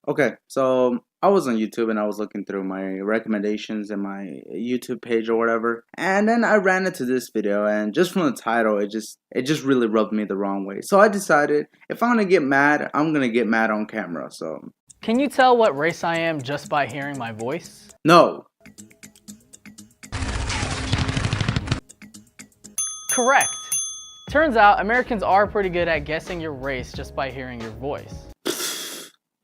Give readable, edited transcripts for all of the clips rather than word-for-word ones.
Okay, so I was on YouTube and I was looking through my recommendations and my YouTube page or whatever, and then I ran into this video, and just from the title, it just really rubbed me the wrong way. So I decided if I'm gonna get mad, I'm gonna get mad on camera. So Can you tell what race I am just by hearing my voice? no, Correct. Turns out Americans are pretty good at guessing your race just by hearing your voice.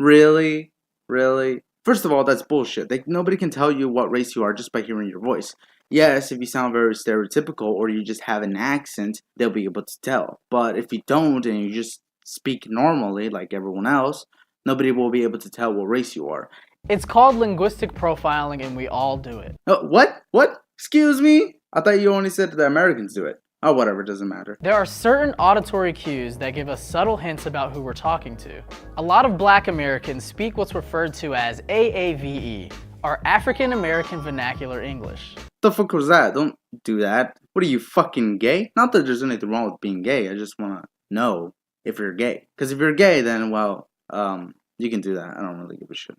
really, really. First of all, that's bullshit. Nobody can tell you what race you are just by hearing your voice. Yes, if you sound very stereotypical or you just have an accent, they'll be able to tell. But if you don't and you just speak normally like everyone else, nobody will be able to tell what race you are. It's called linguistic profiling and we all do it. What? What? Excuse me? I thought you only said that Americans do it. Oh, whatever, doesn't matter. There are certain auditory cues that give us subtle hints about who we're talking to. A lot of Black Americans speak what's referred to as AAVE, or African American Vernacular English. The fuck was that? Don't do that. What are you, fucking gay? Not that there's anything wrong with being gay. I just want to know if you're gay. Because if you're gay, then, well, you can do that. I don't really give a shit.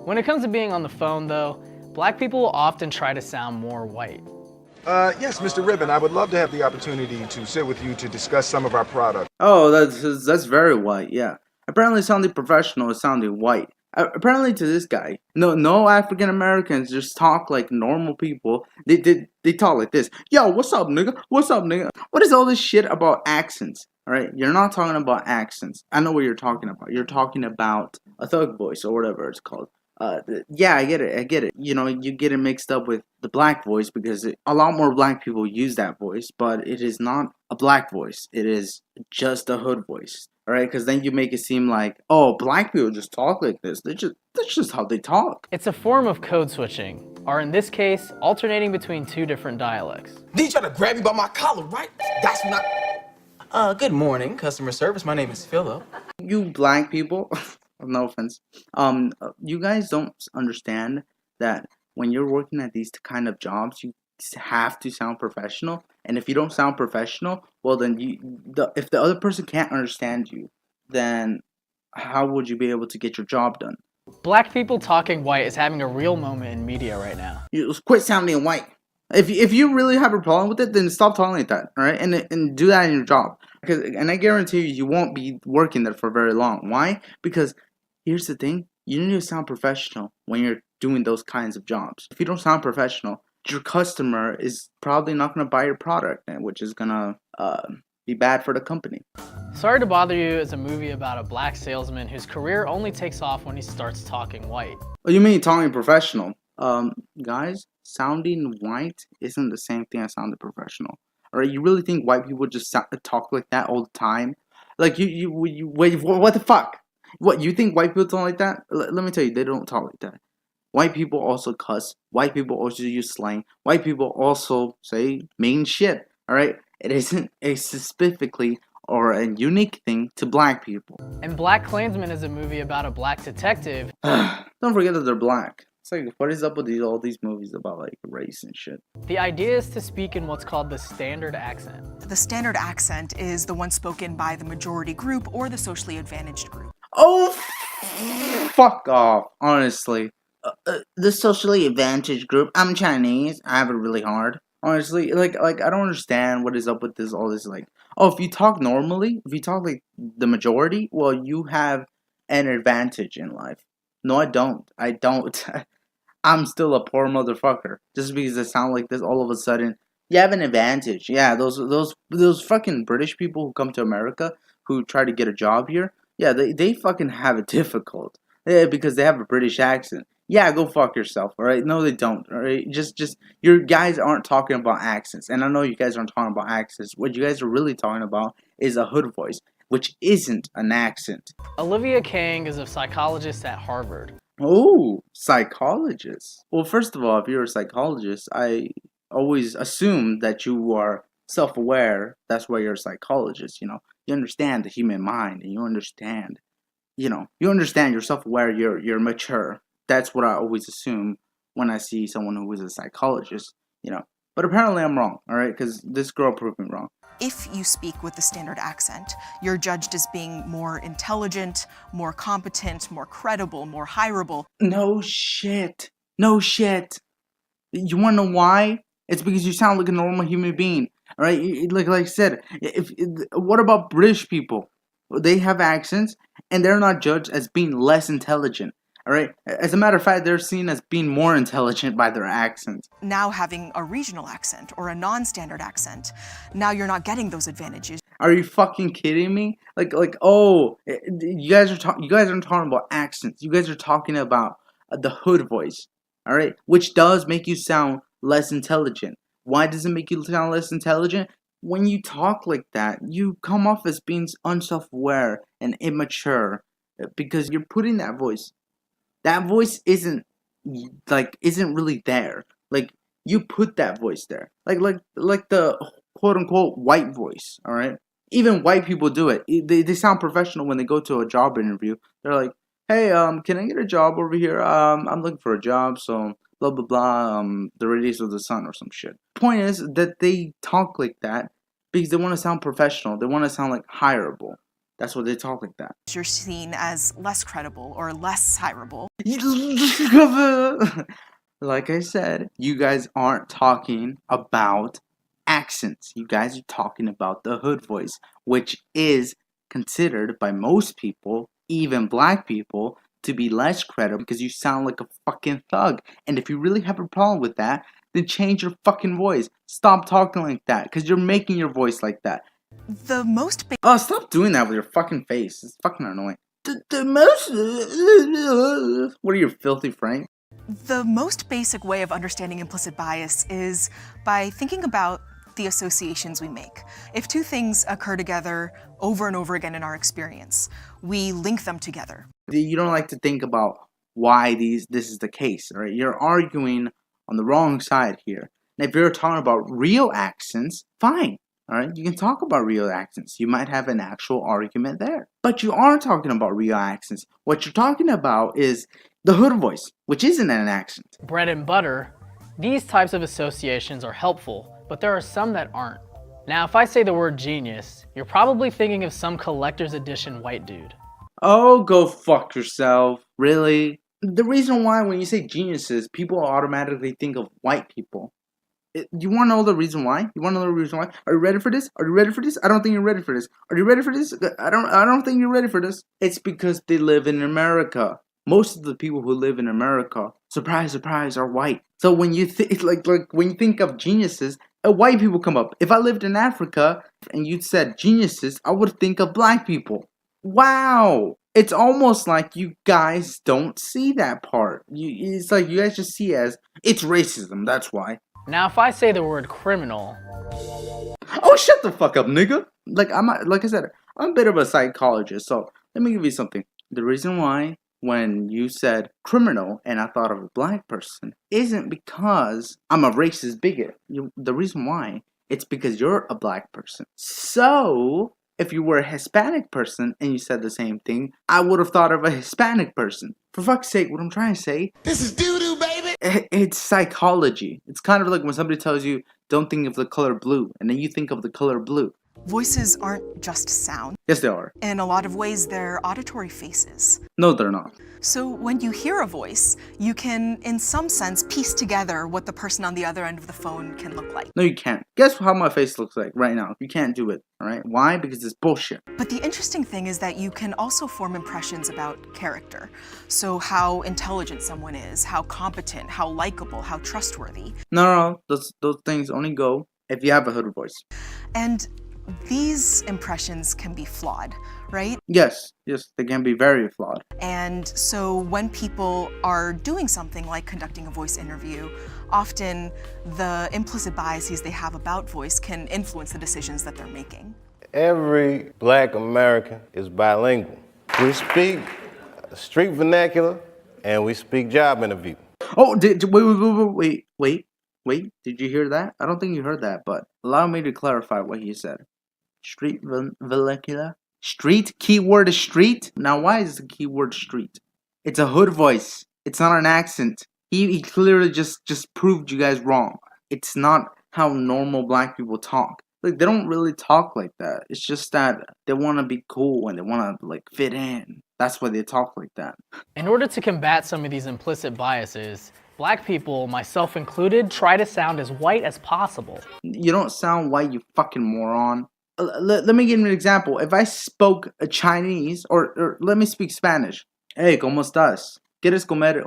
When it comes to being on the phone though, Black people will often try to sound more white. Yes, Mr. Ribbon, I would love to have the opportunity to sit with you to discuss some of our products. Oh, that's very white, yeah. Apparently sounding professional is sounding white. Apparently to this guy, no African Americans just talk like normal people. They talk like this. Yo, what's up, nigga? What's up, nigga? What is all this shit about accents? Alright, you're not talking about accents. I know what you're talking about. You're talking about a thug voice or whatever it's called. Yeah, I get it. You know, you get it mixed up with the black voice because a lot more black people use that voice, but it is not a black voice. It is just a hood voice. Alright, because then you make it seem like, oh, black people just talk like this. That's just how they talk. It's a form of code switching, or in this case, alternating between two different dialects. Then you try to grab me by my collar, right? That's when good morning, customer service. My name is Philip. You black people, no offense, you guys don't understand that when you're working at these kind of jobs, you have to sound professional. And if you don't sound professional, well then if the other person can't understand you, then how would you be able to get your job done? Black people talking white is having a real moment in media right now. You quit sounding white. If you really have a problem with it, then stop talking like that, all right? And do that in your job. And I guarantee you won't be working there for very long. Why? Because here's the thing. You need to sound professional when you're doing those kinds of jobs. If you don't sound professional, your customer is probably not going to buy your product, which is going to be bad for the company. Sorry to Bother You is a movie about a black salesman whose career only takes off when he starts talking white. Oh, you mean talking professional? Guys, sounding white isn't the same thing as sounding professional. Alright, you really think white people just talk like that all the time? Like you wait, what the fuck? What, you think white people talk like that? Let me tell you, they don't talk like that. White people also cuss. White people also use slang. White people also say mean shit. Alright, it isn't a specifically or a unique thing to black people. And Black Klansman is a movie about a black detective. Don't forget that they're black. It's like, what is up with all these movies about like race and shit? The idea is to speak in what's called the standard accent. The standard accent is the one spoken by the majority group or the socially advantaged group. Oh, fuck off, honestly. The socially advantaged group. I'm Chinese. I have it really hard. Honestly, like I don't understand what is up with this. All this, like, oh, if you talk normally, if you talk like the majority, well, you have an advantage in life. No, I don't. I don't. I'm still a poor motherfucker. Just because I sound like this, all of a sudden, you have an advantage. Yeah, those fucking British people who come to America who try to get a job here. Yeah, they fucking have it difficult. Yeah, because they have a British accent. Yeah, go fuck yourself, alright? No, they don't, alright? Just, your guys aren't talking about accents. And I know you guys aren't talking about accents. What you guys are really talking about is a hood voice, which isn't an accent. Olivia Kang is a psychologist at Harvard. Oh, psychologist. Well, first of all, if you're a psychologist, I always assume that you are self-aware. That's why you're a psychologist, you know. You understand the human mind, and you understand, you're self-aware, you're mature. That's what I always assume when I see someone who is a psychologist, you know. But apparently I'm wrong, alright? Because this girl proved me wrong. If you speak with the standard accent, you're judged as being more intelligent, more competent, more credible, more hireable. No shit. No shit. You wanna know why? It's because you sound like a normal human being. Alright? Like I said, what about British people? They have accents, and they're not judged as being less intelligent. Alright? As a matter of fact, they're seen as being more intelligent by their accents. Now having a regional accent or a non-standard accent, now you're not getting those advantages. Are you fucking kidding me? Oh, you guys aren't talking about accents. You guys are talking about the hood voice, all right? Which does make you sound less intelligent. Why does it make you sound less intelligent? When you talk like that, you come off as being unself-aware and immature because you're putting that voice. That voice isn't really there. Like you put that voice there. Like the quote unquote white voice, all right? Even white people do it. They sound professional when they go to a job interview. They're like, "Hey, can I get a job over here? I'm looking for a job, so blah blah blah. The radius of the sun or some shit." Point is that they talk like that because they want to sound professional. They want to sound like hireable. That's what they talk like that. You're seen as less credible or less hireable. Like I said, you guys aren't talking about accents. You guys are talking about the hood voice, which is considered by most people, even black people, to be less credible because you sound like a fucking thug. And if you really have a problem with that, then change your fucking voice. Stop talking like that because you're making your voice like that. The most Oh, stop doing that with your fucking face. It's fucking annoying. What are you, filthy Frank? The most basic way of understanding implicit bias is by thinking about the associations we make. If two things occur together over and over again in our experience, we link them together. You don't like to think about why this is the case, right? You're arguing on the wrong side here. And if you're talking about real accents, fine. All right, you can talk about real accents. You might have an actual argument there. But you aren't talking about real accents. What you're talking about is the hood voice, which isn't an accent. Bread and butter, these types of associations are helpful, but there are some that aren't. Now, if I say the word genius, you're probably thinking of some collector's edition white dude. Oh, go fuck yourself. Really? The reason why when you say geniuses, people automatically think of white people. You want to know the reason why? You want to know the reason why? Are you ready for this? Are you ready for this? I don't think you're ready for this. Are you ready for this? I don't think you're ready for this. It's because they live in America. Most of the people who live in America, surprise, surprise, are white. So when you when you think of geniuses, white people come up. If I lived in Africa and you said geniuses, I would think of black people. Wow. It's almost like you guys don't see that part. It's like you guys just see it as it's racism. That's why. Now, if I say the word criminal... Oh, shut the fuck up, nigga! Like I said, I'm a bit of a psychologist, so let me give you something. The reason why, when you said criminal and I thought of a black person, isn't because I'm a racist bigot. The reason why, it's because you're a black person. So, if you were a Hispanic person and you said the same thing, I would have thought of a Hispanic person. For fuck's sake, what I'm trying to say... This is doo-doo, baby! It's psychology. It's kind of like when somebody tells you, don't think of the color blue, and then you think of the color blue. Voices aren't just sound. Yes, they are. In a lot of ways, they're auditory faces. No, they're not. So when you hear a voice, you can, in some sense, piece together what the person on the other end of the phone can look like. No, you can't. Guess how my face looks like right now. You can't do it, alright? Why? Because it's bullshit. But the interesting thing is that you can also form impressions about character. So how intelligent someone is, how competent, how likable, how trustworthy. No, those things only go if you have a hood voice. And these impressions can be flawed, right? Yes, they can be very flawed. And so when people are doing something like conducting a voice interview, often the implicit biases they have about voice can influence the decisions that they're making. Every black American is bilingual. We speak street vernacular and we speak job interview. Oh, wait. Did you hear that? I don't think you heard that, but allow me to clarify what he said. Street vernacular? Street? Keyword is street? Now, why is the keyword street? It's a hood voice. It's not an accent. He clearly just proved you guys wrong. It's not how normal black people talk. Like, they don't really talk like that. It's just that they want to be cool and they want to, like, fit in. That's why they talk like that. In order to combat some of these implicit biases, black people, myself included, try to sound as white as possible. You don't sound white, you fucking moron. Let me give you an example. If I spoke Chinese, or let me speak Spanish. Hey, ¿cómo estás? ¿Quieres comer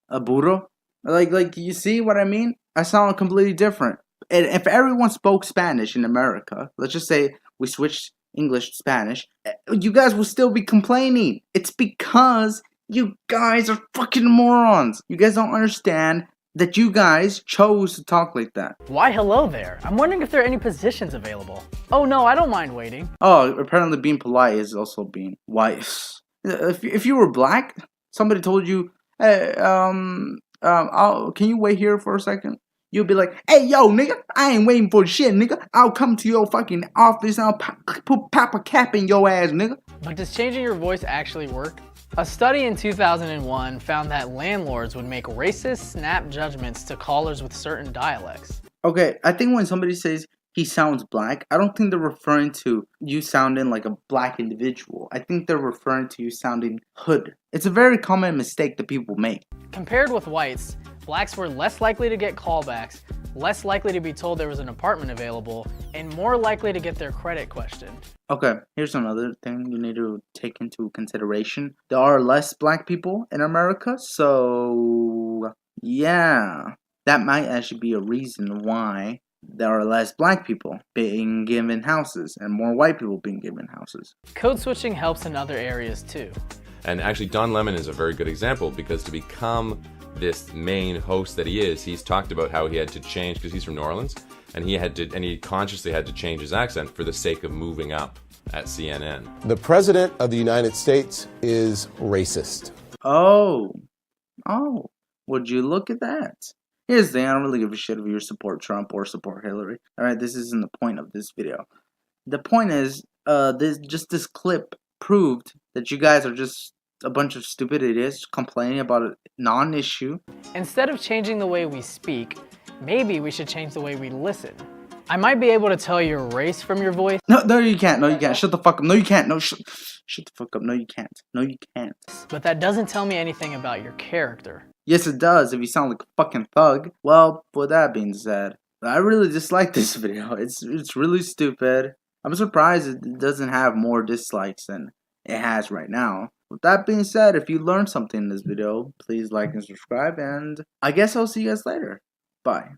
a burro? Like, you see what I mean? I sound completely different. And if everyone spoke Spanish in America, let's just say we switched English to Spanish, you guys will still be complaining. It's because you guys are fucking morons. You guys don't understand that you guys chose to talk like that. Why hello there? I'm wondering if there are any positions available. Oh no, I don't mind waiting. Oh, apparently being polite is also being white. If you were black, somebody told you, hey, can you wait here for a second? You'll be like, hey, yo, nigga, I ain't waiting for shit, nigga. I'll come to your fucking office and I'll pop a cap in your ass, nigga. But does changing your voice actually work? A study in 2001 found that landlords would make racist snap judgments to callers with certain dialects. Okay, I think when somebody says he sounds black, I don't think they're referring to you sounding like a black individual. I think they're referring to you sounding hood. It's a very common mistake that people make. Compared with whites, blacks were less likely to get callbacks, less likely to be told there was an apartment available, and more likely to get their credit questioned. Okay, here's another thing you need to take into consideration. There are less black people in America, so yeah, that might actually be a reason why there are less black people being given houses and more white people being given houses. Code switching helps in other areas too. And actually, Don Lemon is a very good example, because to become this main host that he is, he's talked about how he had to change, because he's from New Orleans, and he consciously had to change his accent for the sake of moving up at CNN. The President of the United States is racist. Oh, would you look at that? Here's the thing, I don't really give a shit if you support Trump or support Hillary. Alright, this isn't the point of this video. The point is, this clip proved that you guys are just a bunch of stupid idiots complaining about a non-issue. Instead of changing the way we speak, maybe we should change the way we listen. I might be able to tell your race from your voice. No, you can't. No, you can't. Shut the fuck up. No, you can't. No, shut the fuck up. No, you can't. No, you can't. But that doesn't tell me anything about your character. Yes, it does. If you sound like a fucking thug. Well, with that being said, I really dislike this video. It's really stupid. I'm surprised it doesn't have more dislikes than it has right now. With that being said, if you learned something in this video, please like and subscribe, and I guess I'll see you guys later. Bye.